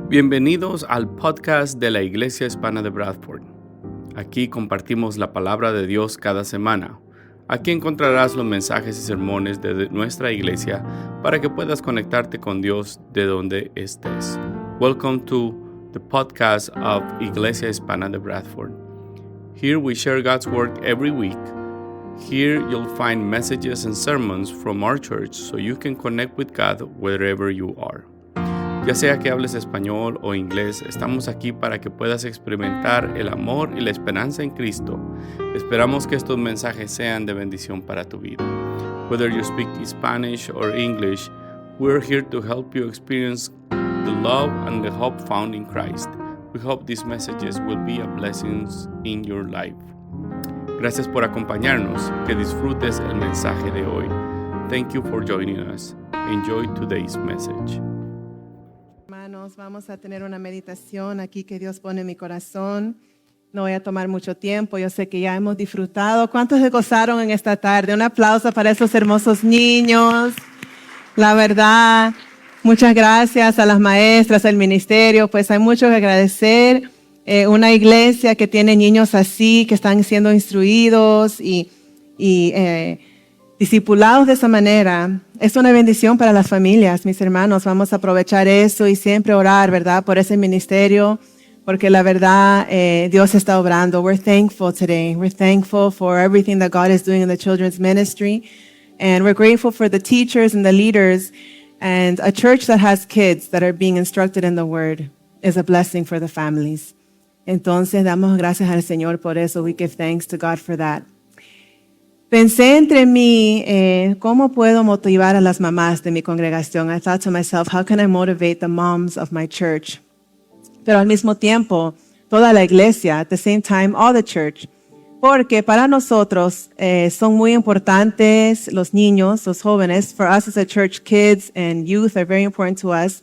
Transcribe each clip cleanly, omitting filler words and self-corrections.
Bienvenidos al podcast de la Iglesia Hispana de Bradford. Aquí compartimos la palabra de Dios cada semana. Aquí encontrarás los mensajes y sermones de nuestra iglesia para que puedas conectarte con Dios de donde estés. Welcome to the podcast of Iglesia Hispana de Bradford. Here we share God's Word every week. Here you'll find messages and sermons from our church so you can connect with God wherever you are. Ya sea que hables español o inglés, estamos aquí para que puedas experimentar el amor y la esperanza en Cristo. Esperamos que estos mensajes sean de bendición para tu vida. Whether you speak Spanish or English, we're here to help you experience the love and the hope found in Christ. We hope these messages will be a blessing in your life. Gracias por acompañarnos. Que disfrutes el mensaje de hoy. Thank you for joining us. Enjoy today's message. Hermanos, vamos a tener una meditación aquí que Dios pone en mi corazón. No voy a tomar mucho tiempo. Yo sé que ya hemos disfrutado. ¿Cuántos se gozaron en esta tarde? Un aplauso para esos hermosos niños. La verdad, muchas gracias a las maestras, al ministerio. Pues hay mucho que agradecer. Una iglesia que tiene niños así, que están siendo instruidos y discipulados de esa manera, es una bendición para las familias, mis hermanos. Vamos a aprovechar eso y siempre orar, ¿verdad?, por ese ministerio, porque la verdad, Dios está obrando. We're thankful today. We're thankful for everything that God is doing in the children's ministry. And we're grateful for the teachers and the leaders. And a church that has kids that are being instructed in the Word is a blessing for the families. Entonces, damos gracias al Señor por eso. We give thanks to God for that. Pensé entre mí, ¿cómo puedo motivar a las mamás de mi congregación? I thought to myself, how can I motivate the moms of my church? Pero al mismo tiempo, toda la iglesia, at the same time, all the church. Porque para nosotros son muy importantes los niños, los jóvenes. For us as a church, kids and youth are very important to us.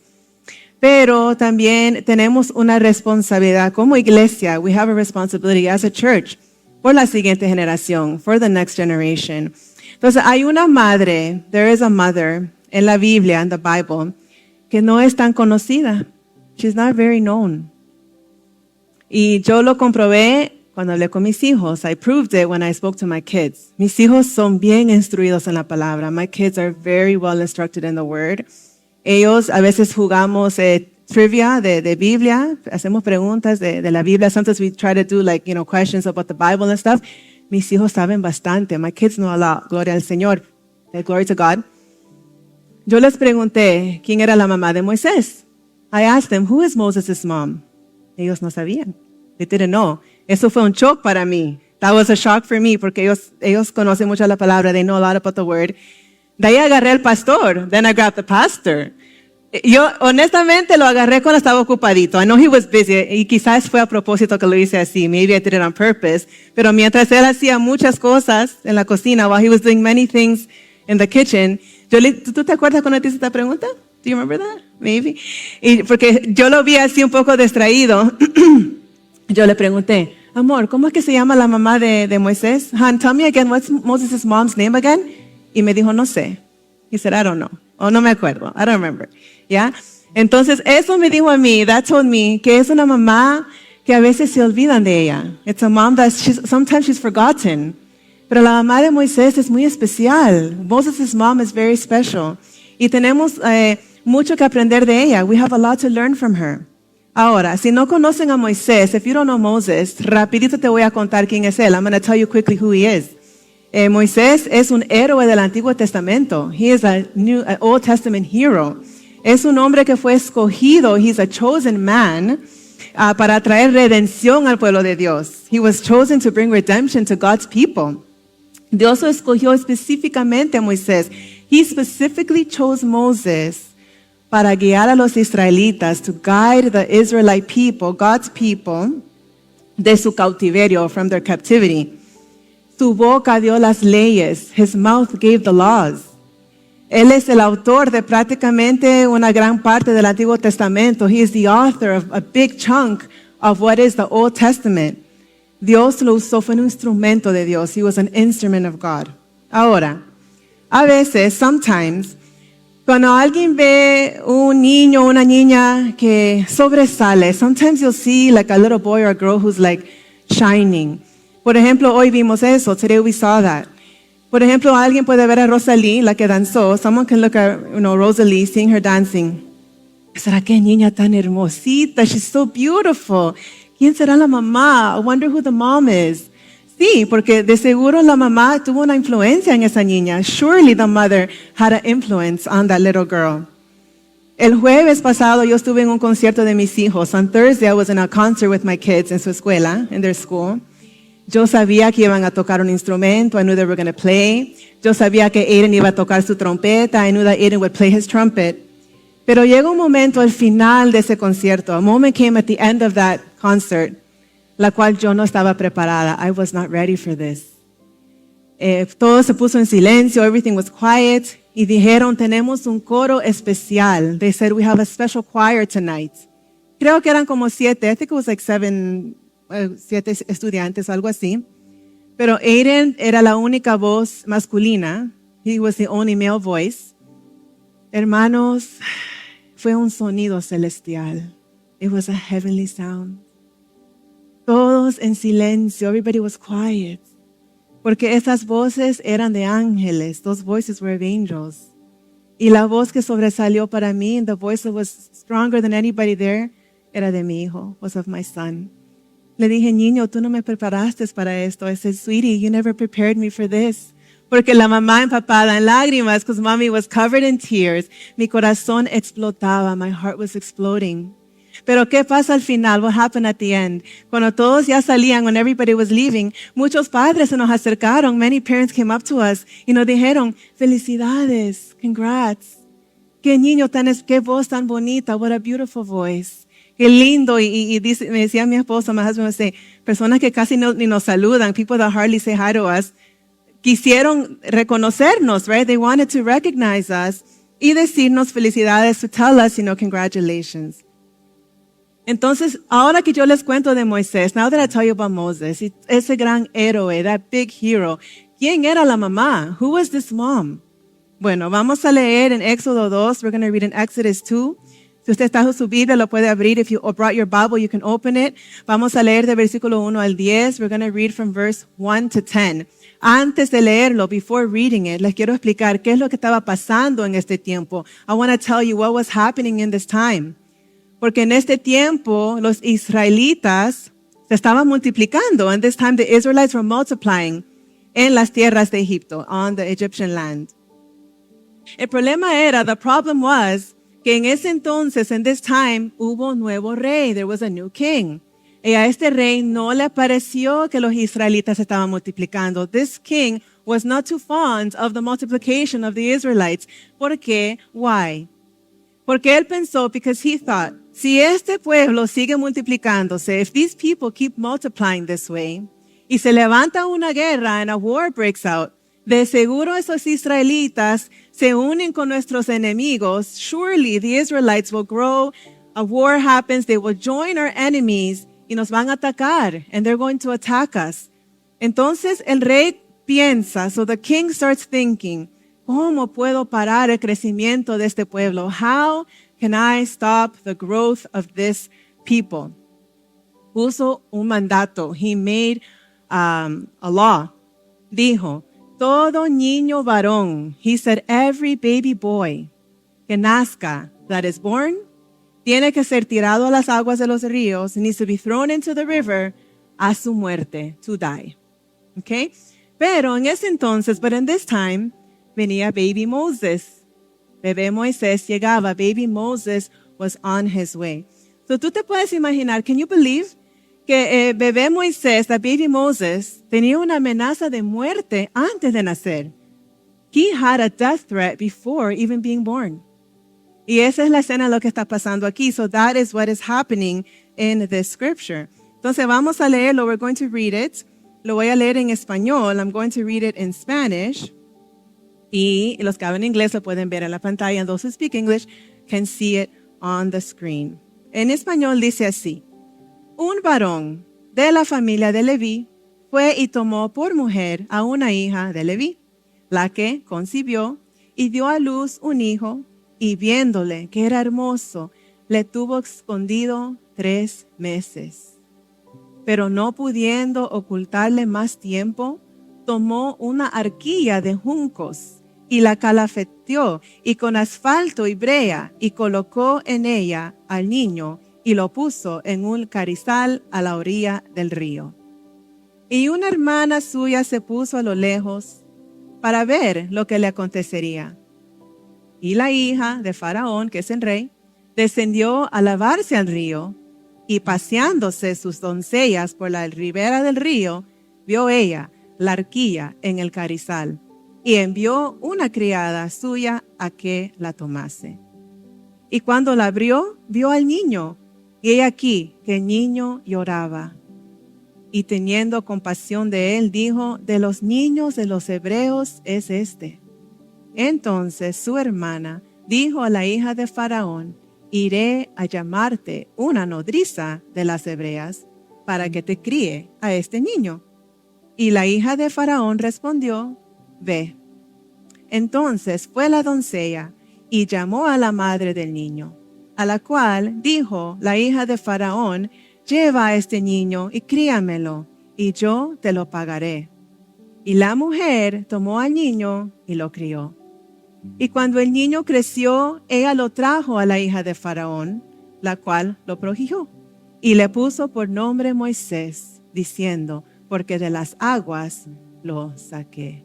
Pero también tenemos una responsabilidad como iglesia. We have a responsibility as a church por la siguiente generación, for the next generation. Entonces, hay una madre, there is a mother en la Biblia, in the Bible, que no es tan conocida. She's not very known. Y yo lo comprobé cuando hablé con mis hijos. I proved it when I spoke to my kids. Mis hijos son bien instruidos en la palabra. My kids are very well instructed in the Word. Ellos a veces jugamos trivia de Biblia, hacemos preguntas de la Biblia. Sometimes we try to do questions about the Bible and stuff. Mis hijos saben bastante. My kids know a lot. Gloria al Señor. Glory to God. Yo les pregunté quién era la mamá de Moisés. I asked them, who is Moses' mom? Ellos no sabían. They didn't know. Eso fue un shock para mí. That was a shock for me porque ellos conocen mucho la palabra. They know a lot about the Word. De ahí agarré al pastor. Then I grabbed the pastor. Yo honestamente lo agarré cuando estaba ocupadito. I know he was busy. Y quizás fue a propósito que lo hice así. Maybe I did it on purpose. Pero mientras él hacía muchas cosas en la cocina, while he was doing many things in the kitchen, ¿tú te acuerdas cuando te hice esta pregunta? Do you remember that? Maybe. Y porque yo lo vi así un poco distraído. Yo le pregunté, amor, ¿cómo es que se llama la mamá de Moisés? Han, tell me again, what's Moses' mom's name again? Y me dijo, no sé. He said, I don't know. O no me acuerdo. I don't remember. ¿Ya? Entonces, eso me dijo a mí, that told me, que es una mamá que a veces se olvidan de ella. It's a mom that sometimes she's forgotten. Pero la mamá de Moisés es muy especial. Moses' mom is very special. Y tenemos mucho que aprender de ella. We have a lot to learn from her. Ahora, si no conocen a Moisés, if you don't know Moses, rapidito te voy a contar quién es él. I'm going to tell you quickly who he is. Moisés es un héroe del Antiguo Testamento. He is an Old Testament hero. Es un hombre que fue escogido. He's a chosen man para traer redención al pueblo de Dios. He was chosen to bring redemption to God's people. Dios lo escogió específicamente a Moisés. He specifically chose Moses para guiar a los israelitas, to guide the Israelite people, God's people, de su cautiverio, from their captivity. Su boca dio las leyes. His mouth gave the laws. Él es el autor de prácticamente una gran parte del Antiguo Testamento. He is the author of a big chunk of what is the Old Testament. Dios lo usó, fue un instrumento de Dios. He was an instrument of God. Ahora, a veces, sometimes, Cuando alguien ve un niño o una niña que sobresale, sometimes you'll see like a little boy or a girl who's like shining. Por ejemplo, hoy vimos eso. Today we saw that. Por ejemplo, alguien puede ver a Rosalie, la que danzó. Someone can look at, Rosalie, seeing her dancing. ¿Será qué niña tan hermosita? She's so beautiful. ¿Quién será la mamá? I wonder who the mom is. Sí, porque de seguro la mamá tuvo una influencia en esa niña. Surely the mother had an influence on that little girl. El jueves pasado yo estuve en un concierto de mis hijos. On Thursday I was in a concert with my kids en su escuela, in their school. Yo sabía que iban a tocar un instrumento. I knew they were going to play. Yo sabía que Aiden iba a tocar su trompeta. I knew that Aiden would play his trumpet. Pero llegó un momento al final de ese concierto. A moment came at the end of that concert, la cual yo no estaba preparada. I was not ready for this. Todo se puso en silencio. Everything was quiet. Y dijeron, tenemos un coro especial. They said, we have a special choir tonight. Creo que eran como 7. I think it was like 7 estudiantes, algo así. Pero Aiden era la única voz masculina. He was the only male voice. Hermanos, fue un sonido celestial. It was a heavenly sound. Todos en silencio. Everybody was quiet. Porque esas voces eran de ángeles. Those voices were of angels. Y la voz que sobresalió para mí, and the voice that was stronger than anybody there, era de mi hijo, was of my son. Le dije, niño, tú no me preparaste para esto. I said, sweetie, you never prepared me for this. Porque la mamá empapada en lágrimas, because mommy was covered in tears. Mi corazón explotaba. My heart was exploding. Pero ¿qué pasa al final? What happened at the end? Cuando todos ya salían, when everybody was leaving, muchos padres se nos acercaron. Many parents came up to us y nos dijeron, felicidades, congrats. Qué niño qué voz tan bonita. What a beautiful voice. Qué lindo. Y me decía mi esposo, my husband would say, personas que casi ni nos saludan, people that hardly say hi to us, quisieron reconocernos, right? They wanted to recognize us y decirnos felicidades, to tell us, congratulations. Entonces, ahora que yo les cuento de Moisés, now that I tell you about Moses, ese gran héroe, that big hero, ¿quién era la mamá? Who was this mom? Bueno, vamos a leer en Éxodo 2. We're going to read in Exodus 2. Si usted está en su Biblia, lo puede abrir. If you brought your Bible, you can open it. Vamos a leer de versículo 1 al 10. We're going to read from verse 1 to 10. Antes de leerlo, before reading it, les quiero explicar qué es lo que estaba pasando en este tiempo. I want to tell you what was happening in this time. Porque en este tiempo, los israelitas se estaban multiplicando. And this time, the Israelites were multiplying en las tierras de Egipto, on the Egyptian land. El problema era, the problem was, que en ese entonces, in this time, hubo un nuevo rey. There was a new king. Y a este rey no le pareció que los israelitas estaban multiplicando. This king was not too fond of the multiplication of the Israelites. ¿Por qué? Why? Porque él pensó, because he thought, si este pueblo sigue multiplicándose, if these people keep multiplying this way, y se levanta una guerra and a war breaks out, de seguro esos israelitas se unen con nuestros enemigos. Surely the Israelites will grow. A war happens. They will join our enemies y nos van a atacar. And they're going to attack us. Entonces el rey piensa. So the king starts thinking, ¿cómo puedo parar el crecimiento de este pueblo? How can I stop the growth of this people? Puso un mandato. He made a law. Dijo, todo niño varón, he said, every baby boy que nazca, that is born, tiene que ser tirado a las aguas de los ríos, needs to be thrown into the river, a su muerte, to die. Okay? Pero en ese entonces, but in this time, venía baby Moses. Bebé Moisés llegaba. Baby Moses was on his way. So tú te puedes imaginar, can you believe que bebé Moisés, the baby Moses, tenía una amenaza de muerte antes de nacer? He had a death threat before even being born. Y esa es la escena de lo que está pasando aquí. So that is what is happening in this scripture. Entonces vamos a leerlo. We're going to read it. Lo voy a leer en español. I'm going to read it in Spanish. Y los que hablan inglés lo pueden ver en la pantalla. And those who speak English can see it on the screen. En español dice así. Un varón de la familia de Leví fue y tomó por mujer a una hija de Leví, la que concibió y dio a luz un hijo y viéndole que era hermoso, le tuvo escondido 3 meses. Pero no pudiendo ocultarle más tiempo, tomó una arquilla de juncos y la calafeteó y con asfalto y brea y colocó en ella al niño y lo puso en un carizal a la orilla del río. Y una hermana suya se puso a lo lejos para ver lo que le acontecería. Y la hija de Faraón, que es el rey, descendió a lavarse al río y paseándose sus doncellas por la ribera del río, vio ella la arquilla en el carizal y envió una criada suya a que la tomase. Y cuando la abrió, vio al niño, y he aquí que el niño lloraba. Y teniendo compasión de él, dijo, de los niños de los hebreos es este. Entonces su hermana dijo a la hija de Faraón, iré a llamarte una nodriza de las hebreas para que te críe a este niño. Y la hija de Faraón respondió, ve. Entonces fue la doncella y llamó a la madre del niño, a la cual dijo la hija de Faraón, lleva a este niño y críamelo, y yo te lo pagaré. Y la mujer tomó al niño y lo crió. Y cuando el niño creció, ella lo trajo a la hija de Faraón, la cual lo prohibió, y le puso por nombre Moisés, diciendo, porque de las aguas lo saqué.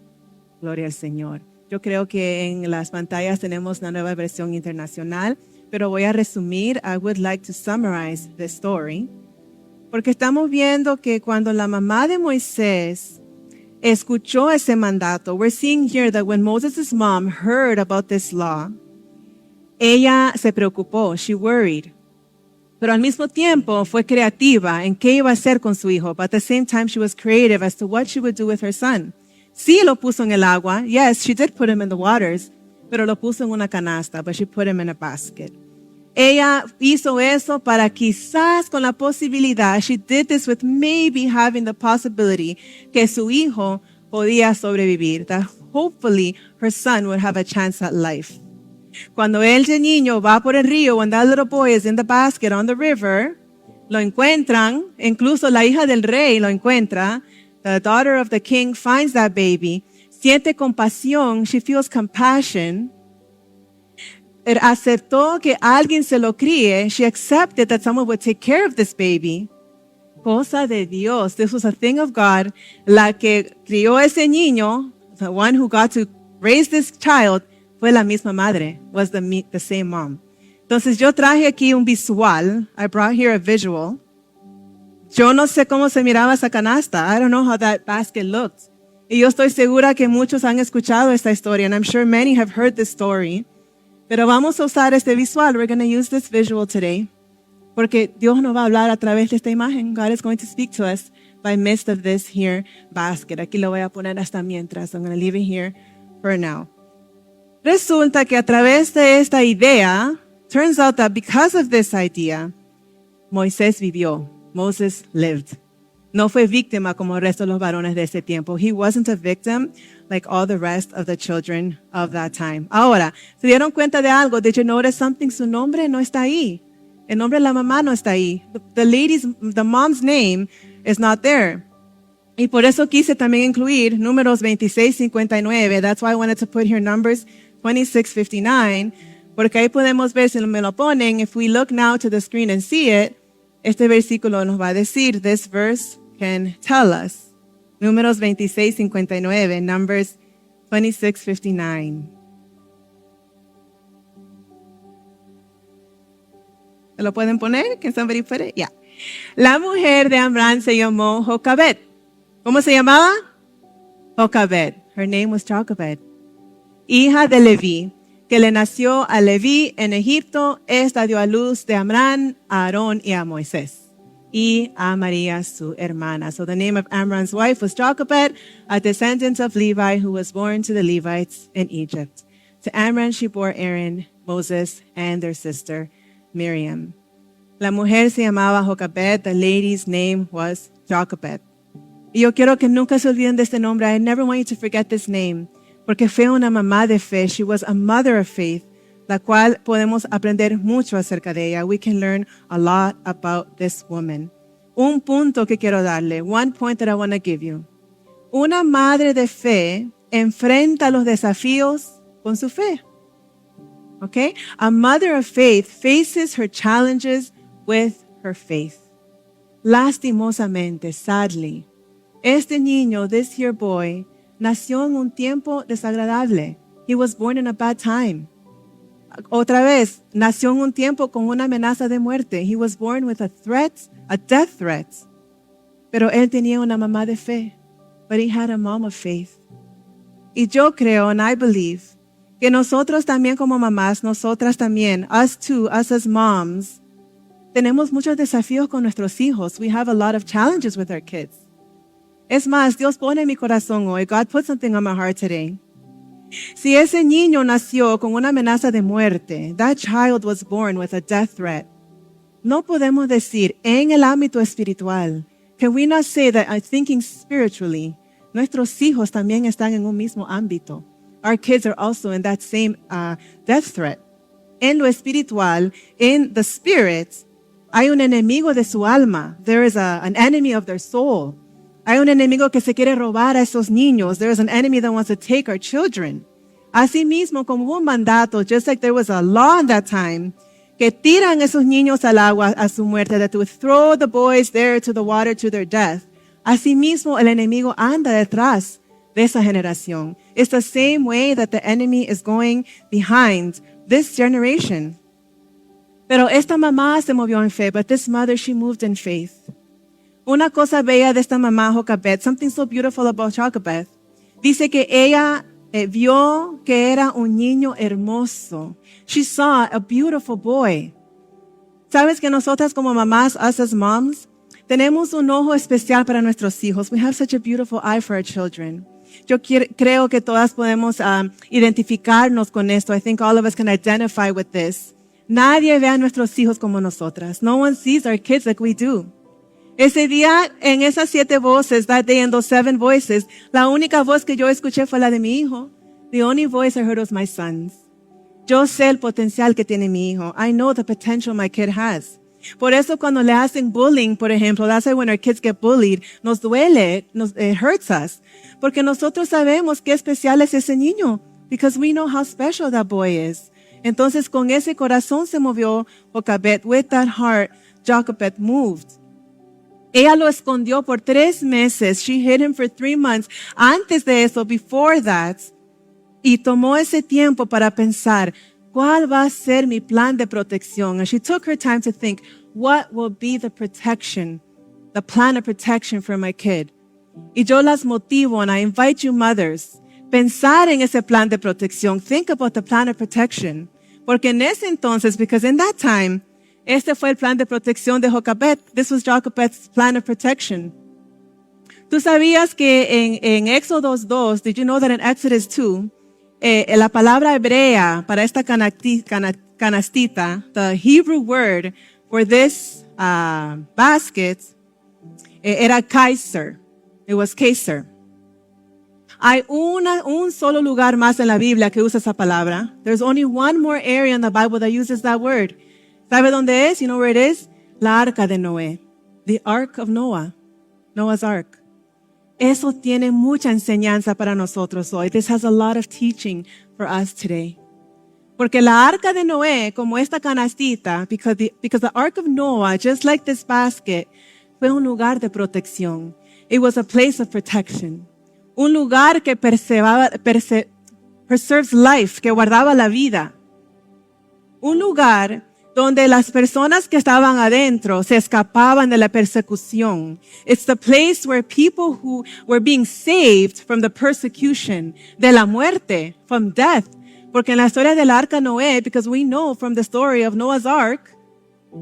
Gloria al Señor. Yo creo que en las pantallas tenemos una nueva versión internacional, pero voy a resumir. I would like to summarize the story. Porque estamos viendo que cuando la mamá de Moisés escuchó ese mandato, we're seeing here that when Moses' mom heard about this law, ella se preocupó, she worried. Pero al mismo tiempo fue creativa en qué iba a hacer con su hijo. But at the same time, she was creative as to what she would do with her son. Sí lo puso en el agua. Yes, she did put him in the waters, pero lo puso en una canasta, but she put him in a basket. Ella hizo eso para quizás con la posibilidad, she did this with maybe having the possibility que su hijo podía sobrevivir, that hopefully her son would have a chance at life. Cuando el niño va por el río, when that little boy is in the basket on the river, lo encuentran, incluso la hija del rey lo encuentra, the daughter of the king finds that baby, siente compasión, she feels compassion, aceptó que alguien se lo críe. She accepted that someone would take care of this baby. Cosa de Dios. This was a thing of God. La que crió ese niño, the one who got to raise this child, fue la misma madre, was the same mom. Entonces yo traje aquí un visual. I brought here a visual. Yo no sé cómo se miraba esa canasta. I don't know how that basket looked. Y yo estoy segura que muchos han escuchado esta historia, and I'm sure many have heard this story. Pero vamos a usar este visual. We're going to use this visual today. Porque Dios nos va a hablar a través de esta imagen. God is going to speak to us by midst of this here basket. Aquí lo voy a poner hasta mientras. I'm going to leave it here for now. Resulta que a través de esta idea, turns out that because of this idea, Moisés vivió. Moses lived. No fue víctima como el resto de los varones de ese tiempo. He wasn't a victim like all the rest of the children of that time. Ahora, ¿se dieron cuenta de algo? Did you notice something? Su nombre no está ahí. El nombre de la mamá no está ahí. The mom's name is not there. Y por eso quise también incluir Números 26:59. That's why I wanted to put here Numbers 26:59. Porque ahí podemos ver, si me lo ponen, if we look now to the screen and see it, este versículo nos va a decir, this verse can tell us. Números 26:59, Numbers 26:59. ¿Se lo pueden poner? Can somebody put it? Yeah. La mujer de Amram se llamó Jochebed. ¿Cómo se llamaba? Jochebed. Her name was Jochebed. Hija de Leví, que le nació a Leví en Egipto. Esta dio a luz de Amram, a Aarón y a Moisés. Y a María, su hermana. So the name of Amram's wife was Jochebed, a descendant of Levi, who was born to the Levites in Egypt. To Amram she bore Aaron, Moses, and their sister Miriam. La mujer se llamaba Jochebed. The lady's name was Jochebed. Y yo quiero que nunca se olviden de este nombre. I never want you to forget this name. Porque fue una mamá de fe. She was a mother of faith la cual podemos aprender mucho acerca de ella. We can learn a lot about this woman. Un punto que quiero darle, one point that I want to give you. Una madre de fe enfrenta los desafíos con su fe. Okay? A mother of faith faces her challenges with her faith. Lastimosamente, sadly, este niño, this here boy, nació en un tiempo desagradable. He was born in a bad time. Otra vez, nació en un tiempo con una amenaza de muerte. He was born with a threat, a death threat. Pero él tenía una mamá de fe. But he had a mom of faith. Y yo creo, and I believe, que nosotros también como mamás, nosotras también, us too, us as moms, tenemos muchos desafíos con nuestros hijos. We have a lot of challenges with our kids. Es más, Dios pone en mi corazón hoy, God put something on my heart today. Si ese niño nació con una amenaza de muerte, that child was born with a death threat, no podemos decir en el ámbito espiritual, can we not say that thinking spiritually, nuestros hijos también están en un mismo ámbito. Our kids are also in that same death threat. En lo espiritual, in the spirit, hay un enemigo de su alma. There is an enemy of their soul. Hay un enemigo que se quiere robar a esos niños. There is an enemy that wants to take our children. Asimismo, como un mandato, just like there was a law in that time, que tiran esos niños al agua a su muerte, that would throw the boys there to the water to their death. Asimismo, el enemigo anda detrás de esa generación. It's the same way that the enemy is going behind this generation. Pero esta mamá se movió en fe, but this mother, she moved in faith. Una cosa bella de esta mamá, Jochebed, something so beautiful about Jochebed, dice que ella vio que era un niño hermoso. She saw a beautiful boy. ¿Sabes que nosotras como mamás, us as moms, tenemos un ojo especial para nuestros hijos? We have such a beautiful eye for our children. Yo creo que todas podemos identificarnos con esto. I think all of us can identify with this. Nadie ve a nuestros hijos como nosotras. No one sees our kids like we do. Ese día, en esas 7 voces, that day in those 7 voices, la única voz que yo escuché fue la de mi hijo. The only voice I heard was my son's. Yo sé el potencial que tiene mi hijo. I know the potential my kid has. Por eso cuando le hacen bullying, por ejemplo, that's why when our kids get bullied, nos duele, it hurts us. Porque nosotros sabemos qué especial es ese niño. Because we know how special that boy is. Entonces, con ese corazón se movió Jochebed. With that heart, Jochebed moved. Ella lo escondió por 3 meses. She hid him for 3 months. Antes de eso, before that, y tomó ese tiempo para pensar, ¿cuál va a ser mi plan de protección? And she took her time to think, what will be the protection, the plan of protection for my kid? Y yo las motivo, and I invite you mothers, pensar en ese plan de protección. Think about the plan of protection. Porque en ese entonces, because in that time, este fue el plan de protección de Jochebed. This was Jochebed's plan of protection. ¿Tú sabías que en Éxodo 2, did you know that in Exodus 2, la palabra hebrea para esta canastita, the Hebrew word for this basket, era Kaiser. It was Kaiser. Hay un solo lugar más en la Biblia que usa esa palabra. There's only one more area in the Bible that uses that word. ¿Sabe dónde es? You know where it is? La arca de Noé. The Ark of Noah. Noah's Ark. Eso tiene mucha enseñanza para nosotros hoy. This has a lot of teaching for us today. Porque la arca de Noé, como esta canastita, because the Ark of Noah, just like this basket, fue un lugar de protección. It was a place of protection. Un lugar que preserves life, que guardaba la vida. Un lugar donde las personas que estaban adentro se escapaban de la persecución. It's the place where people who were being saved from the persecution, de la muerte, from death. Porque en la historia del arca Noé, because we know from the story of Noah's Ark,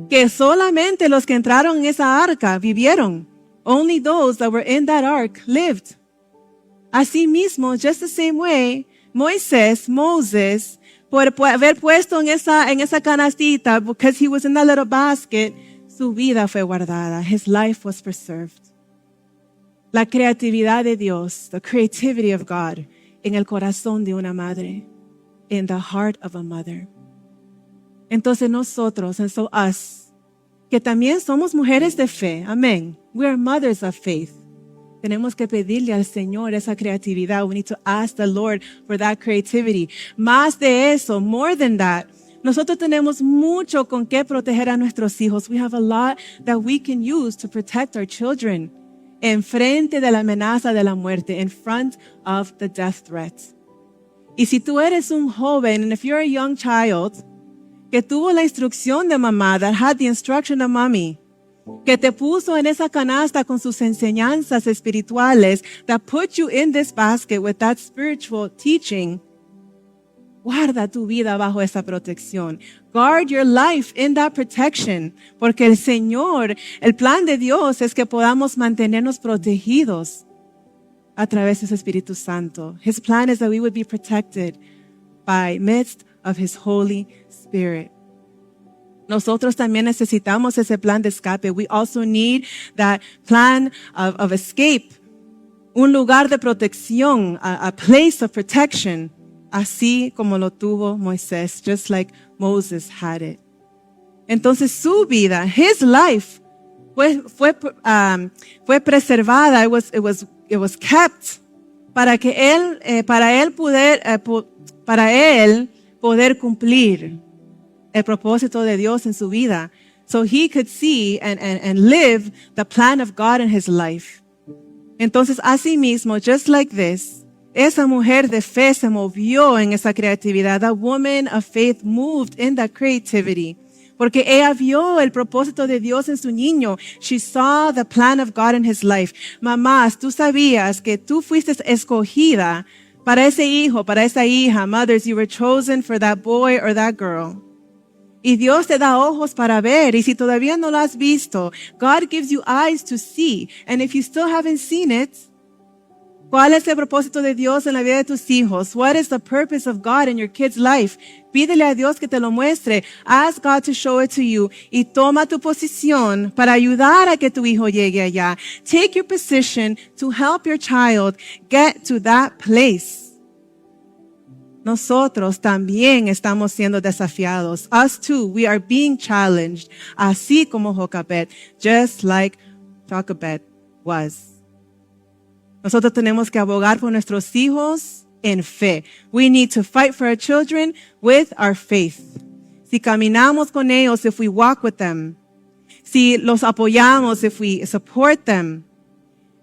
que solamente los que entraron en esa arca vivieron. Only those that were in that ark lived. Asimismo, just the same way, Moses, por haber puesto en esa canastita, because he was in that little basket, su vida fue guardada. His life was preserved. La creatividad de Dios, the creativity of God, en el corazón de una madre, in the heart of a mother. Entonces nosotros, and so us, que también somos mujeres de fe, amén. We are mothers of faith. Tenemos que pedirle al Señor esa creatividad. We need to ask the Lord for that creativity. Más de eso, more than that, nosotros tenemos mucho con qué proteger a nuestros hijos. We have a lot that we can use to protect our children. En frente de la amenaza de la muerte, in front of the death threat. Y si tú eres un joven, and if you're a young child, que tuvo la instrucción de mamá, that had the instruction of mommy, que te puso en esa canasta con sus enseñanzas espirituales, that put you in this basket with that spiritual teaching, guarda tu vida bajo esa protección. Guard your life in that protection, porque el Señor, el plan de Dios es que podamos mantenernos protegidos a través de su Espíritu Santo. His plan is that we would be protected by midst of His Holy Spirit. Nosotros también necesitamos ese plan de escape. We also need that plan of escape. Un lugar de protección, a place of protection, así como lo tuvo Moisés, just like Moses had it. Entonces su vida, his life, fue preservada. It was kept para él poder cumplir el propósito de Dios en su vida. So he could see and live the plan of God in his life. Entonces, asimismo, just like this, esa mujer de fe se movió en esa creatividad. That woman of faith moved in that creativity. Porque ella vio el propósito de Dios en su niño. She saw the plan of God in his life. Mamás, tú sabías que tú fuiste escogida para ese hijo, para esa hija. Mothers, you were chosen for that boy or that girl. Y Dios te da ojos para ver. Y si todavía no lo has visto, God gives you eyes to see. And if you still haven't seen it, ¿cuál es el propósito de Dios en la vida de tus hijos? What is the purpose of God in your kid's life? Pídele a Dios que te lo muestre. Ask God to show it to you. Y toma tu posición para ayudar a que tu hijo llegue allá. Take your position to help your child get to that place. Nosotros también estamos siendo desafiados. Us too, we are being challenged. Así como Jochebed, just like Jochebed was. Nosotros tenemos que abogar por nuestros hijos en fe. We need to fight for our children with our faith. Si caminamos con ellos, if we walk with them. Si los apoyamos, if we support them.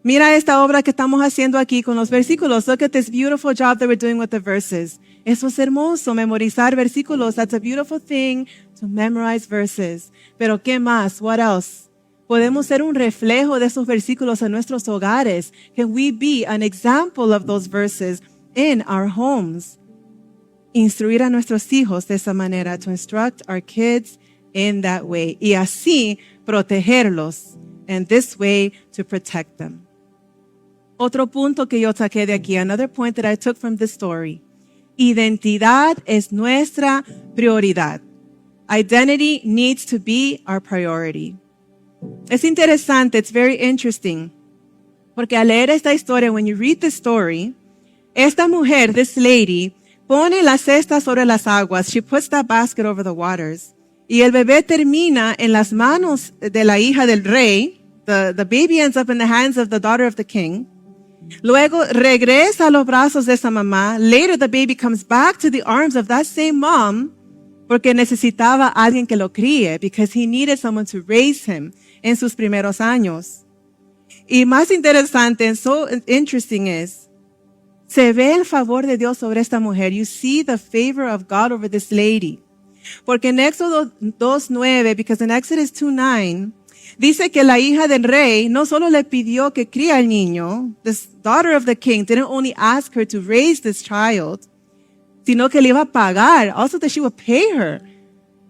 Mira esta obra que estamos haciendo aquí con los versículos. Look at this beautiful job that we're doing with the verses. Eso es hermoso, memorizar versículos. That's a beautiful thing to memorize verses. Pero ¿qué más? What else? Podemos ser un reflejo de esos versículos en nuestros hogares. Can we be an example of those verses in our homes? Instruir a nuestros hijos de esa manera, to instruct our kids in that way. Y así protegerlos. And this way to protect them. Otro punto que yo saqué de aquí, another point that I took from this story. Identidad es nuestra prioridad. Identity needs to be our priority. Es interesante, it's very interesting, porque al leer esta historia, when you read the story, esta mujer, this lady, pone la cesta sobre las aguas. She puts that basket over the waters. Y el bebé termina en las manos de la hija del rey. The baby ends up in the hands of the daughter of the king. Luego regresa a los brazos de esa mamá. Later the baby comes back to the arms of that same mom porque necesitaba a alguien que lo críe, because he needed someone to raise him en sus primeros años. Y más interesante and so interesting is, se ve el favor de Dios sobre esta mujer. You see the favor of God over this lady. Porque en Éxodo 2:9, because in Exodus 2:9, dice que la hija del rey no solo le pidió que críe al niño, this daughter of the king didn't only ask her to raise this child, sino que le iba a pagar, also that she would pay her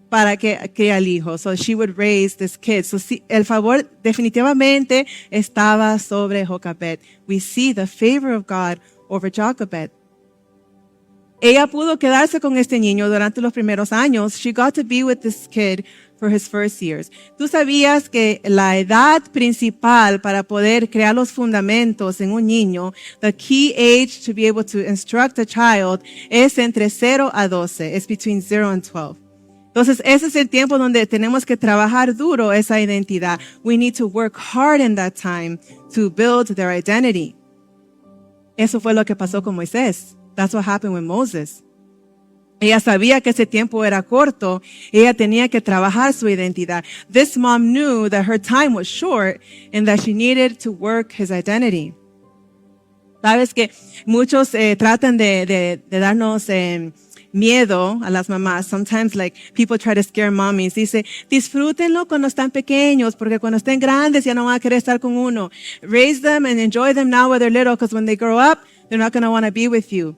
para que críe al hijo, so she would raise this kid. So sí, el favor definitivamente estaba sobre Jochebed. We see the favor of God over Jochebed. Ella pudo quedarse con este niño durante los primeros años. She got to be with this kid for his first years. ¿Tú sabías que la edad principal para poder crear los fundamentos en un niño, the key age to be able to instruct a child, es entre 0 a 12. It's between 0 and 12. Entonces, ese es el tiempo donde tenemos que trabajar duro esa identidad. We need to work hard in that time to build their identity. Eso fue lo que pasó con Moisés. That's what happened with Moses. Ella sabía que ese tiempo era corto. Ella tenía que trabajar su identidad. This mom knew that her time was short and that she needed to work his identity. Sabes que muchos tratan de darnos miedo a las mamás. Sometimes like people try to scare mommies. Dice, disfrútenlo cuando están pequeños, porque cuando estén grandes ya no van a querer estar con uno. Raise them and enjoy them now while they're little, because when they grow up, they're not going to want to be with you.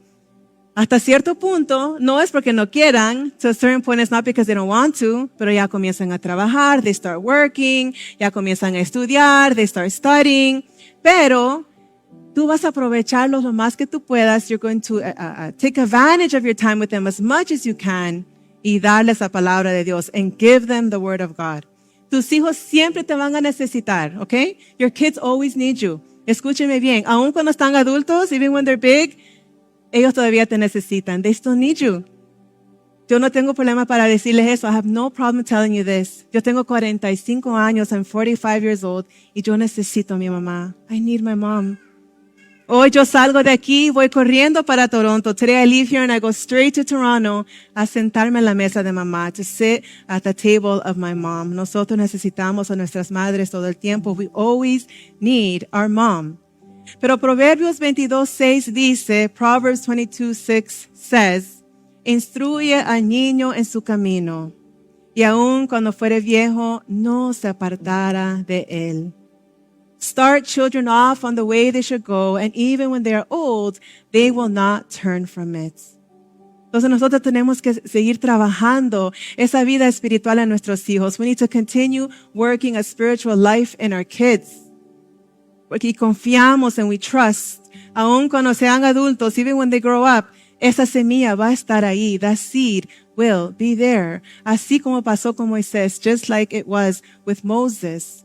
Hasta cierto punto, no es porque no quieran. To a certain point, it's not because they don't want to, pero ya comienzan a trabajar, they start working, ya comienzan a estudiar, they start studying. Pero tú vas a aprovecharlos lo más que tú puedas. You're going to take advantage of your time with them as much as you can y darles la palabra de Dios and give them the word of God. Tus hijos siempre te van a necesitar, okay? Your kids always need you. Escúcheme bien. Aun cuando están adultos, even when they're big, ellos todavía te necesitan. They still need you. Yo no tengo problema para decirles eso. I have no problem telling you this. Yo tengo 45 años. I'm 45 years old. Y yo necesito a mi mamá. I need my mom. Hoy yo salgo de aquí, voy corriendo para Toronto. Today I leave here and I go straight to Toronto a sentarme en la mesa de mamá, to sit at the table of my mom. Nosotros necesitamos a nuestras madres todo el tiempo. We always need our mom. Pero Proverbios 22:6 dice, Proverbs 22:6 says, instruye al niño en su camino, y aun cuando fuere viejo, no se apartará de él. Start children off on the way they should go, and even when they are old, they will not turn from it. Entonces nosotros tenemos que seguir trabajando esa vida espiritual en nuestros hijos. We need to continue working a spiritual life in our kids. Porque confiamos and we trust, aun cuando sean adultos, even when they grow up, esa semilla va a estar ahí. That seed will be there. Así como pasó con Moisés, just like it was with Moses.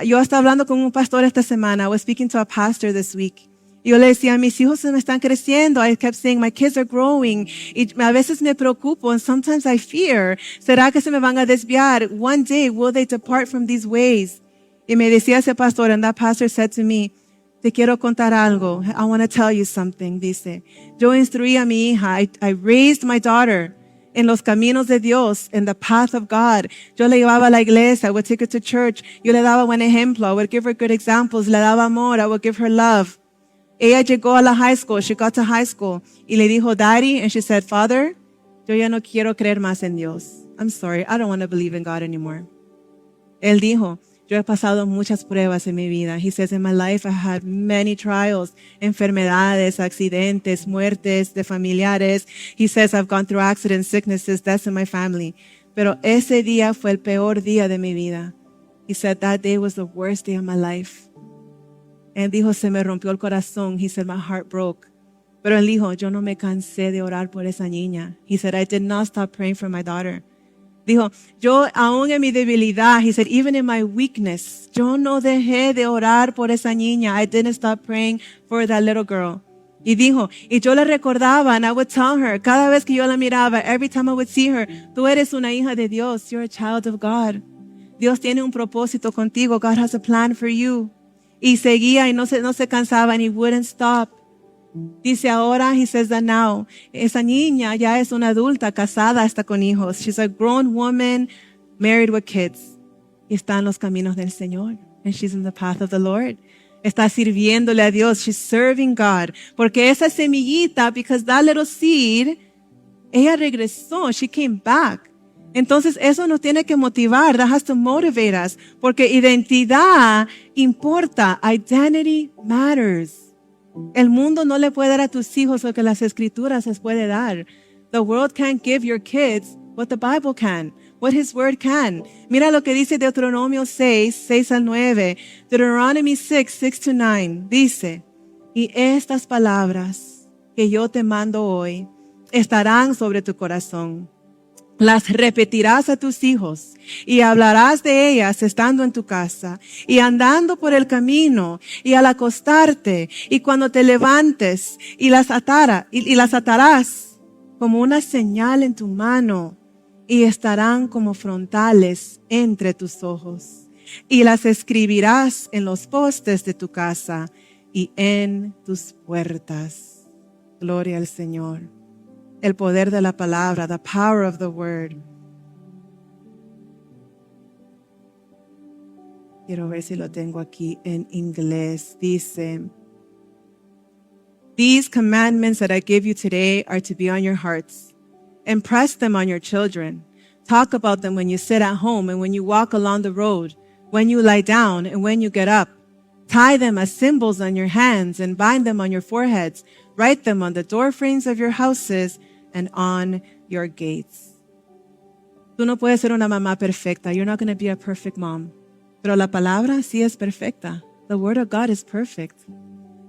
Yo estaba hablando con un pastor esta semana. I was speaking to a pastor this week. Y yo le decía, mis hijos se me están creciendo. I kept saying, my kids are growing. Y a veces me preocupo, and sometimes I fear, ¿será que se me van a desviar? One day, will they depart from these ways? Y me decía ese pastor, and that pastor said to me, te quiero contar algo. I want to tell you something. Dice, yo instruí a mi hija. I raised my daughter en los caminos de Dios, in the path of God. Yo le llevaba a la iglesia. I would take her to church. Yo le daba buen ejemplo. I would give her good examples. Le daba amor. I would give her love. Ella llegó a la high school. She got to high school. Y le dijo, Daddy, and she said, Father, yo ya no quiero creer más en Dios. I'm sorry. I don't want to believe in God anymore. Él dijo, yo he pasado muchas pruebas en mi vida. He says, in my life, I had many trials, enfermedades, accidentes, muertes de familiares. He says, I've gone through accidents, sicknesses, deaths in my family. Pero ese día fue el peor día de mi vida. He said, that day was the worst day of my life. Él dijo, se me rompió el corazón. He said, my heart broke. Pero él dijo, yo no me cansé de orar por esa niña. He said, I did not stop praying for my daughter. Dijo, yo aún en mi debilidad, he said, even in my weakness, yo no dejé de orar por esa niña. I didn't stop praying for that little girl. Y dijo, y yo le recordaba, and I would tell her, cada vez que yo la miraba, every time I would see her, tú eres una hija de Dios. You're a child of God. Dios tiene un propósito contigo. God has a plan for you. Y seguía y no se cansaba, and he wouldn't stop. Dice ahora, he says that now, esa niña ya es una adulta, casada, está con hijos. She's a grown woman, married with kids. Y está en los caminos del Señor. And she's in the path of the Lord. Está sirviéndole a Dios. She's serving God. Porque esa semillita, because that little seed, ella regresó. She came back. Entonces eso nos tiene que motivar. That has to motivate us. Porque identidad importa. Identity matters. El mundo no le puede dar a tus hijos lo que las escrituras les puede dar. The world can't give your kids what the Bible can, what His Word can. Mira lo que dice Deuteronomio 6:6-9. Deuteronomy 6:6-9. Dice, y estas palabras que yo te mando hoy estarán sobre tu corazón. Las repetirás a tus hijos y hablarás de ellas estando en tu casa y andando por el camino y al acostarte y cuando te levantes y las atarás como una señal en tu mano y estarán como frontales entre tus ojos. Y las escribirás en los postes de tu casa y en tus puertas. Gloria al Señor. El poder de la palabra, the power of the word. Quiero ver si lo tengo aquí en inglés. Dice, "These commandments that I give you today are to be on your hearts. Impress them on your children. Talk about them when you sit at home and when you walk along the road, when you lie down and when you get up. Tie them as symbols on your hands and bind them on your foreheads. Write them on the doorframes of your houses and on your gates." Tú no puedes ser una mamá perfecta. You're not going to be a perfect mom. Pero la palabra sí es perfecta. The word of God is perfect.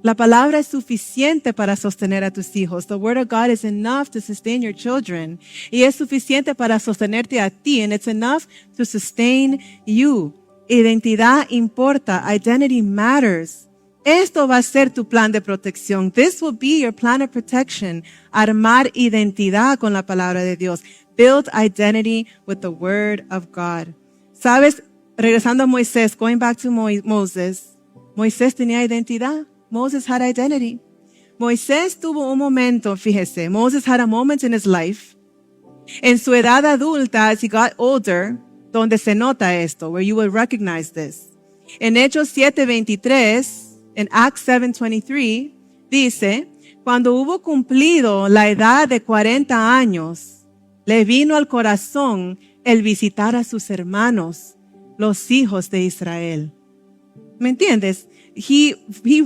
La palabra es suficiente para sostener a tus hijos. The word of God is enough to sustain your children. Y es suficiente para sostenerte a ti. And it's enough to sustain you. Identidad importa. Identity matters. Esto va a ser tu plan de protección. This will be your plan of protection. Armar identidad con la palabra de Dios. Build identity with the word of God. ¿Sabes? Regresando a Moisés, going back to Moses. Moisés tenía identidad. Moses had identity. Moisés tuvo un momento, fíjese. Moses had a moment in his life. En su edad adulta, as he got older, donde se nota esto, where you will recognize this. En Hechos 7:23, en Acts 7:23, dice, cuando hubo cumplido la edad de 40 años, le vino al corazón el visitar a sus hermanos, los hijos de Israel. ¿Me entiendes? He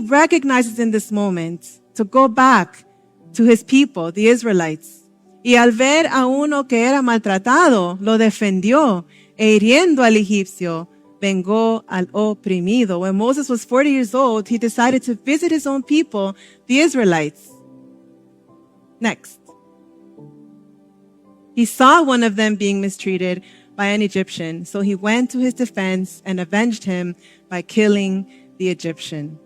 recognizes in this moment to go back to his people, the Israelites. Y al ver a uno que era maltratado, lo defendió, e hiriendo al egipcio, vengó al oprimido. When Moses was 40 years old, he decided to visit his own people, the Israelites. Next. He saw one of them being mistreated by an Egyptian, so he went to his defense and avenged him by killing the Egyptian.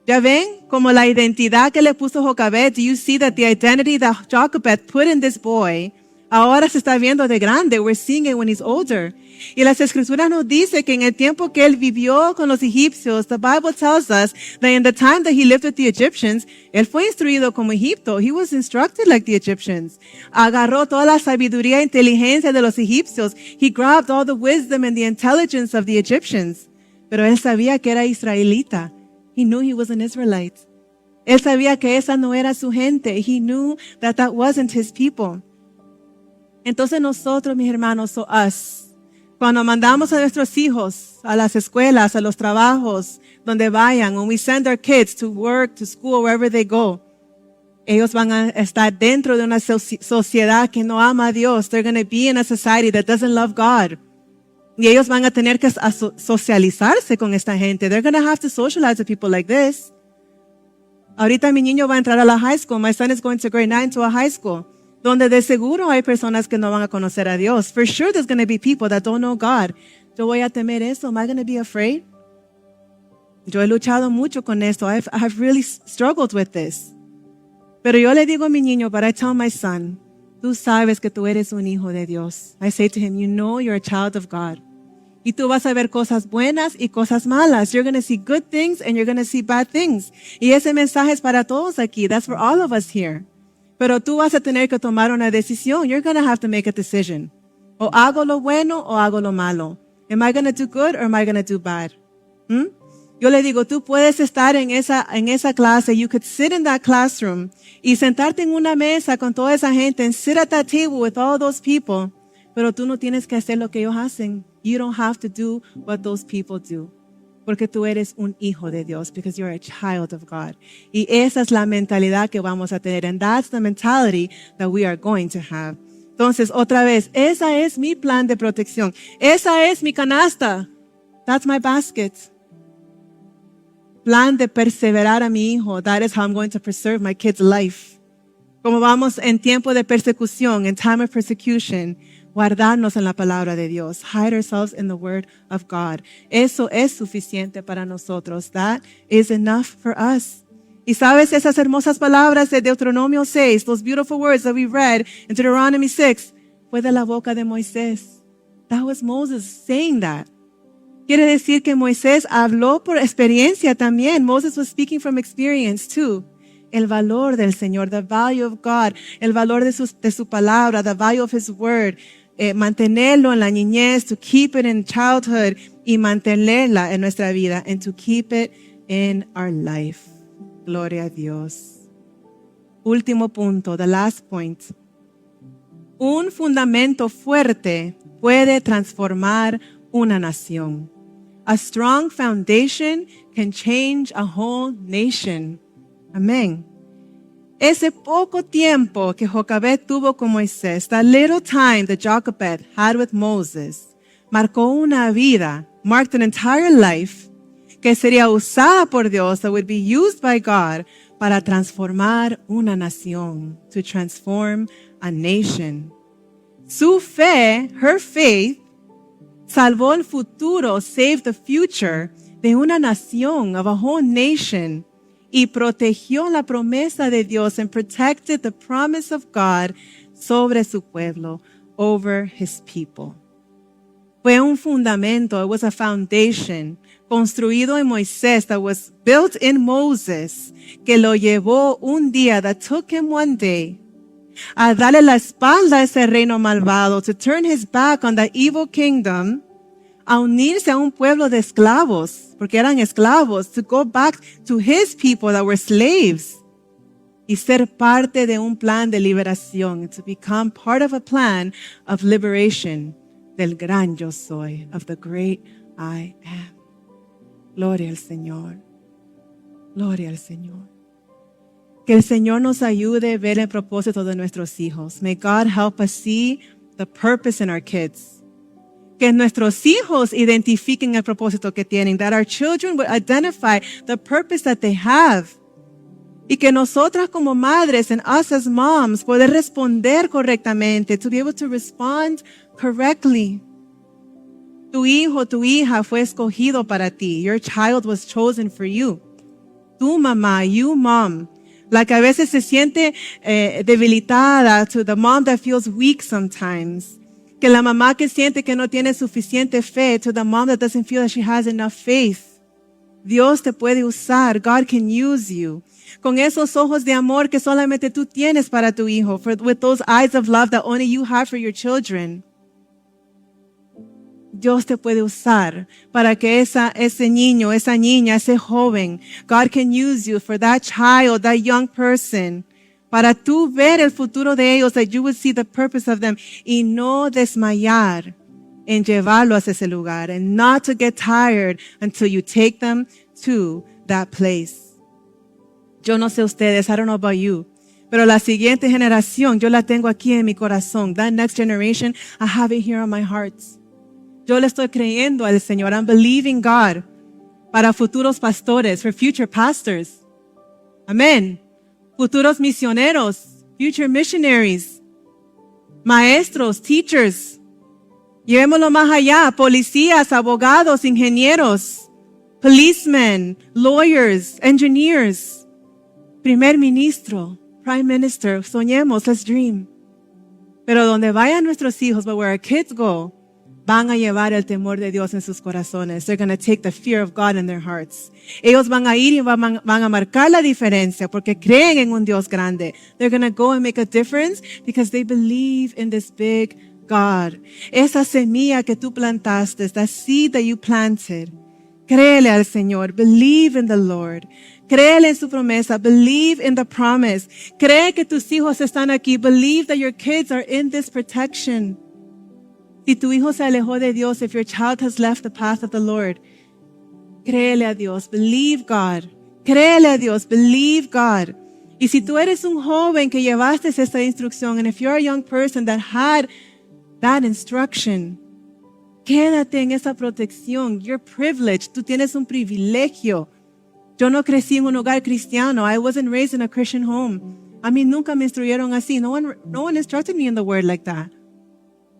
¿Ya ven? Como la identidad que le puso Jochebed, do you see that the identity that Jochebed put in this boy, ahora se está viendo de grande? We're seeing it when he's older. Y las escrituras nos dice que en el tiempo que él vivió con los egipcios, the Bible tells us that in the time that he lived with the Egyptians, él fue instruido como Egipto. He was instructed like the Egyptians. Agarró toda la sabiduría e inteligencia de los egipcios. He grabbed all the wisdom and the intelligence of the Egyptians. Pero él sabía que era israelita. He knew he was an Israelite. Él sabía que esa no era su gente. He knew that that wasn't his people. Entonces nosotros, mis hermanos, so us, cuando mandamos a nuestros hijos a las escuelas, a los trabajos, donde vayan, when we send our kids to work, to school, wherever they go, ellos van a estar dentro de una sociedad que no ama a Dios. They're going to be in a society that doesn't love God. Y ellos van a tener que socializarse con esta gente. They're going to have to socialize with people like this. Ahorita mi niño va a entrar a la high school. My son is going to grade 9 to a high school. Donde de seguro hay personas que no van a conocer a Dios. For sure there's going to be people that don't know God. Yo voy a temer eso. Am I going to be afraid? Yo he luchado mucho con esto. I have really struggled with this. Pero yo le digo a mi niño, but I tell my son, tú sabes que tú eres un hijo de Dios. I say to him, you know you're a child of God. Y tú vas a ver cosas buenas y cosas malas. You're going to see good things and you're going to see bad things. Y ese mensaje es para todos aquí. That's for all of us here. Pero tú vas a tener que tomar una decisión. You're going to have to make a decision. O hago lo bueno o hago lo malo. Am I going to do good or am I going to do bad? Yo le digo, tú puedes estar en esa clase. You could sit in that classroom y sentarte en una mesa con toda esa gente and sit at that table with all those people. Pero tú no tienes que hacer lo que ellos hacen. You don't have to do what those people do. Porque tú eres un hijo de Dios. Because you're a child of God. Y esa es la mentalidad que vamos a tener. And that's the mentality that we are going to have. Entonces, otra vez, esa es mi plan de protección. Esa es mi canasta. That's my basket. Plan de perseverar a mi hijo. That is how I'm going to preserve my kid's life. Como vamos en tiempo de persecución, in time of persecution, guardarnos en la palabra de Dios. Hide ourselves in the word of God. Eso es suficiente para nosotros. That is enough for us. Y sabes esas hermosas palabras de Deuteronomio 6, those beautiful words that we read in Deuteronomy 6, fue de la boca de Moisés. That was Moses saying that. Quiere decir que Moisés habló por experiencia también. Moses was speaking from experience too. El valor del Señor, the value of God, el valor de su palabra, the value of His word. Mantenerlo en la niñez, to keep it in childhood y mantenerla en nuestra vida, and to keep it in our life. Gloria a Dios. Último punto, the last point. Un fundamento fuerte puede transformar una nación. A strong foundation can change a whole nation. Amén. Ese poco tiempo que Jochebed tuvo con Moisés, that little time that Jochebed had with Moses, marcó una vida, marked an entire life, que sería usada por Dios, that would be used by God, para transformar una nación, to transform a nation. Su fe, her faith, salvó el futuro, saved the future de una nación, of a whole nation, y protegió la promesa de Dios, and protected the promise of God sobre su pueblo, over His people. Fue un fundamento, it was a foundation, construido en Moisés, that was built in Moses, que lo llevó un día, that took him one day, a darle la espalda a ese reino malvado, to turn his back on the evil kingdom, a unirse a un pueblo de esclavos, porque eran esclavos, to go back to his people that were slaves, y ser parte de un plan de liberación, to become part of a plan of liberation del gran yo soy, of the great I am. Gloria al Señor. Gloria al Señor. Que el Señor nos ayude a ver el propósito de nuestros hijos. May God help us see the purpose in our kids. Que nuestros hijos identifiquen el propósito que tienen. That our children would identify the purpose that they have. Y que nosotras como madres and us as moms poder responder correctamente. To be able to respond correctly. Tu hijo, tu hija fue escogido para ti. Your child was chosen for you. Tu mamá, you mom. La que a veces se siente debilitada, to the mom that feels weak sometimes. Que la mamá que siente que no tiene suficiente fe, to the mom that doesn't feel that she has enough faith. Dios te puede usar. God can use you. Con esos ojos de amor que solamente tú tienes para tu hijo. With those eyes of love that only you have for your children. Dios te puede usar para que ese niño, esa niña, ese joven, God can use you for that child, that young person, para tú ver el futuro de ellos, that you would see the purpose of them, y no desmayar en llevarlos a ese lugar, and not to get tired until you take them to that place. Yo no sé ustedes, I don't know about you, pero la siguiente generación, yo la tengo aquí en mi corazón. That next generation, I have it here on my heart. Yo le estoy creyendo al Señor. I'm believing God para futuros pastores, for future pastors. Amén. Futuros misioneros, future missionaries. Maestros, teachers. Llevémoslo más allá. Policías, abogados, ingenieros, policemen, lawyers, engineers. Primer ministro, prime minister. Soñemos, let's dream. Pero donde vayan nuestros hijos, but where our kids go, van a llevar el temor de Dios en sus corazones. They're going to take the fear of God in their hearts. Ellos van a ir y van a marcar la diferencia porque creen en un Dios grande. They're going to go and make a difference because they believe in this big God. Esa semilla que tú plantaste, that seed that you planted, créele al Señor. Believe in the Lord. Créele en su promesa. Believe in the promise. Cree que tus hijos están aquí. Believe that your kids are in this protection. Si tu hijo se alejó de Dios, if your child has left the path of the Lord, créele a Dios, believe God. Créele a Dios, believe God. Y si tú eres un joven que llevaste esta instrucción, and if you're a young person that had that instruction, quédate en esa protección. You're privileged. Tú tienes un privilegio. Yo no crecí en un hogar cristiano. I wasn't raised in a Christian home. A mí nunca me instruyeron así. No one instructed me in the word like that.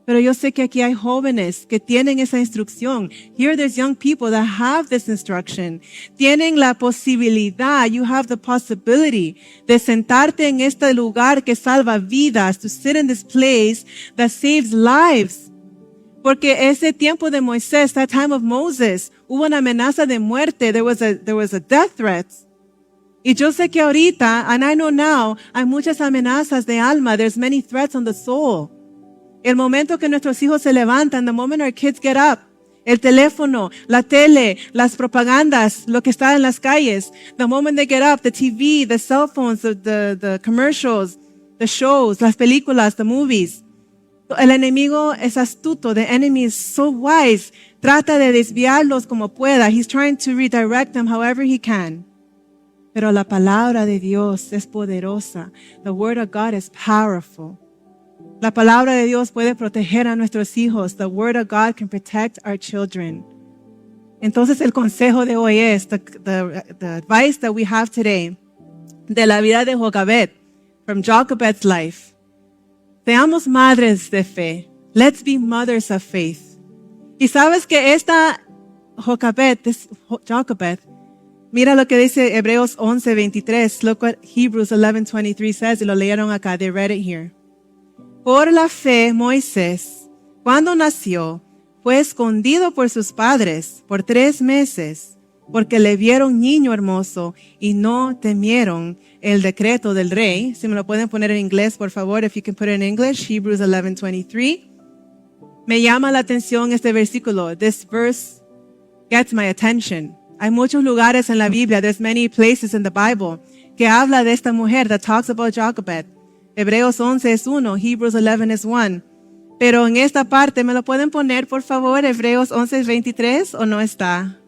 Pero yo sé que aquí hay jóvenes que tienen esa instrucción. Here there's young people that have this instruction. Tienen la posibilidad, you have the possibility de sentarte en este lugar que salva vidas, to sit in this place that saves lives. Porque ese tiempo de Moisés, that time of Moses, hubo una amenaza de muerte. There was a death threat. Y yo sé que ahorita, and I know now, hay muchas amenazas de alma. There's many threats on the soul. El momento que nuestros hijos se levantan, the moment our kids get up, el teléfono, la tele, las propagandas, lo que está en las calles, the moment they get up, the TV, the cell phones, the commercials, the shows, las películas, the movies. El enemigo es astuto. The enemy is so wise. Trata de desviarlos como pueda. He's trying to redirect them however he can. Pero la palabra de Dios es poderosa. The word of God is powerful. La palabra de Dios puede proteger a nuestros hijos. The word of God can protect our children. Entonces el consejo de hoy es, the advice that we have today, de la vida de Jochebed, from Jochebed's life. Seamos madres de fe. Let's be mothers of faith. Y sabes que esta Jochebed, mira lo que dice Hebreos 11:23. Look what Hebrews 11:23 says. Y lo leyeron acá. They read it here. Por la fe, Moisés, cuando nació, fue escondido por sus padres por 3 meses, porque le vieron niño hermoso y no temieron el decreto del rey. Si me lo pueden poner en inglés, por favor, if you can put it in English, Hebrews 11:23. Me llama la atención este versículo. This verse gets my attention. Hay muchos lugares en la Biblia, there's many places in the Bible, que habla de esta mujer, that talks about Jochebed. Hebreos 11 es 1, Hebrews 11 es 1. Pero en esta parte, ¿me lo pueden poner, por favor, Hebreos 11:23 o no está?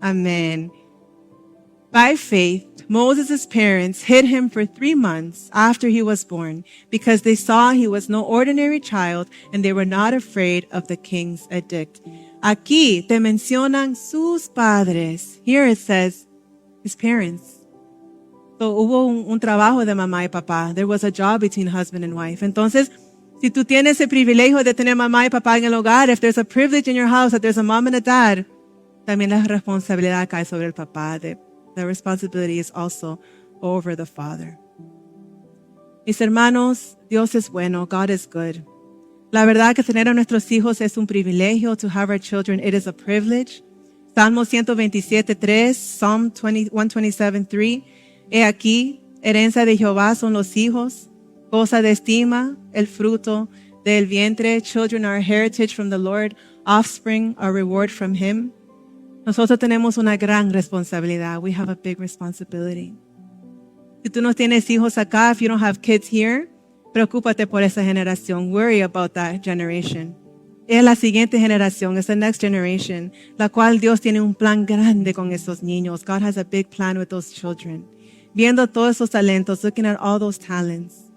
Amen. By faith, Moses' parents hid him for 3 months after he was born, because they saw he was no ordinary child and they were not afraid of the king's edict. Aquí te mencionan sus padres. Here it says his parents. So, hubo un trabajo de mamá y papá. There was a job between husband and wife. Entonces, si tú tienes el privilegio de tener mamá y papá en el hogar, if there's a privilege in your house that there's a mom and a dad, también la responsabilidad cae sobre el papá. The responsibility is also over the father. Mis hermanos, Dios es bueno. God is good. La verdad que tener a nuestros hijos es un privilegio. To have our children, it is a privilege. Salmo 127:3, Psalm 127:3. He aquí, herencia de Jehová son los hijos, cosa de estima, el fruto del vientre. Children are a heritage from the Lord, offspring a reward from him. Nosotros tenemos una gran responsabilidad. We have a big responsibility. Si tú no tienes hijos acá, if you don't have kids here, preocúpate por esa generación. Worry about that generation. Es la siguiente generación, es the next generation, la cual Dios tiene un plan grande con esos niños. God has a big plan with those children. Viendo todos esos talentos, looking at all those talents.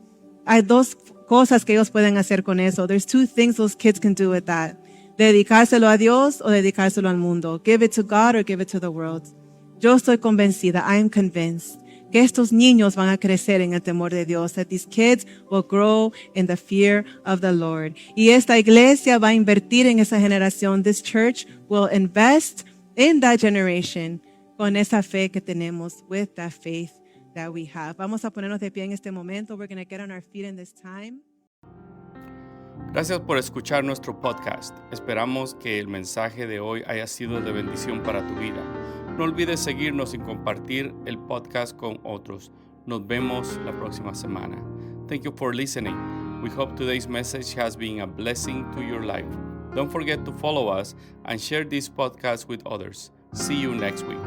Hay 2 cosas que ellos pueden hacer con eso. There's 2 things those kids can do with that. Dedicárselo a Dios o dedicárselo al mundo. Give it to God or give it to the world. Yo estoy convencida, I am convinced, que estos niños van a crecer en el temor de Dios. That these kids will grow in the fear of the Lord. Y esta iglesia va a invertir en esa generación. This church will invest in that generation con esa fe que tenemos, with that faith that we have. Vamos a ponernos de pie en este momento. We're going to get on our feet in this time. Gracias por escuchar nuestro podcast. Esperamos que el mensaje de hoy haya sido de bendición para tu vida. No olvides seguirnos y compartir el podcast con otros. Nos vemos la próxima semana. Thank you for listening. We hope today's message has been a blessing to your life. Don't forget to follow us and share this podcast with others. See you next week.